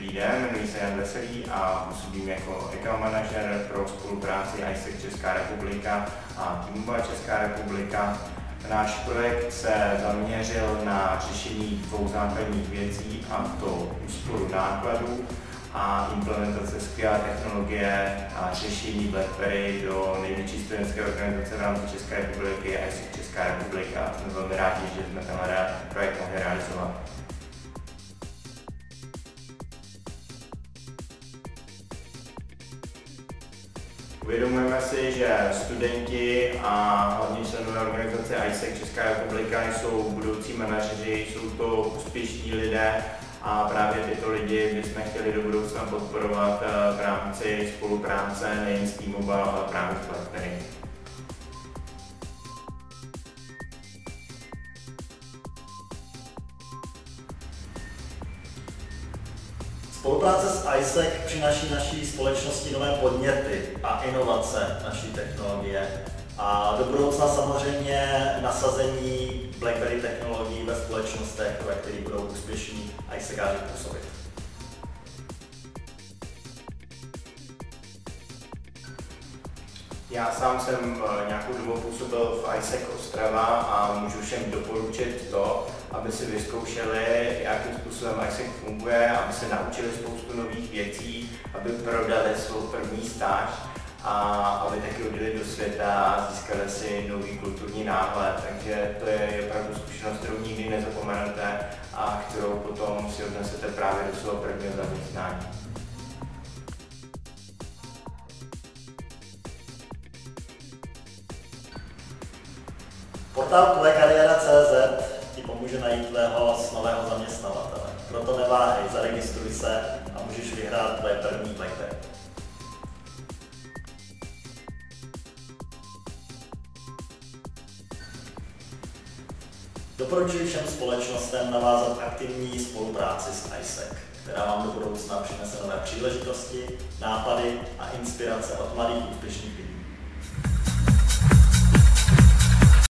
Dobrý den, jmenuji se Jan Veselý a působím jako account manažer pro spolupráci ISEC Česká republika a T-Mobile Česká republika. Náš projekt se zaměřil na řešení dvou základních věcí, a to úsporu nákladů a implementace skvělé technologie a řešení BlackBerry do největší studentské organizace v rámci České republiky, ISEC Česká republika. Jsme velmi rádi, že jsme tenhle projekt mohli realizovat. Uvědomujeme si, že studenti a hlavně členové organizace ISEC Česká republika jsou budoucí manažeři, jsou to úspěšní lidé a právě tyto lidi bychom chtěli do budoucna podporovat v rámci spolupráce nejen s T-Mobile, ale právě s BlackBerry. Spolupráce s ISEC přináší naší společnosti nové podněty a inovace naší technologie a do budoucna samozřejmě nasazení BlackBerry technologií ve společnostech, ve kterých budou úspěšní ISECáři působit. Já sám jsem nějakou dobu působil v ISEC Ostrava a můžu všem doporučit to, aby si vyzkoušeli, jakým způsobem ISEC funguje, aby se naučili spoustu nových věcí, aby prodali svou první stáž a aby taky odjeli do světa a získali si nový kulturní náhled. Takže to je opravdu zkušenost, kterou nikdy nezapomenete a kterou potom si odnesete právě do svého prvního zaměstnání. Portál tvekariera.cz ti pomůže najít tvého nového zaměstnavatele. Proto neváhej, zaregistruj se a můžeš vyhrát tvoje první BlackBerry. Doporučuji všem společnostem navázat aktivní spolupráci s ISEC, která vám do budoucna přinese nové příležitosti, nápady a inspirace od mladých úspěšných lidí.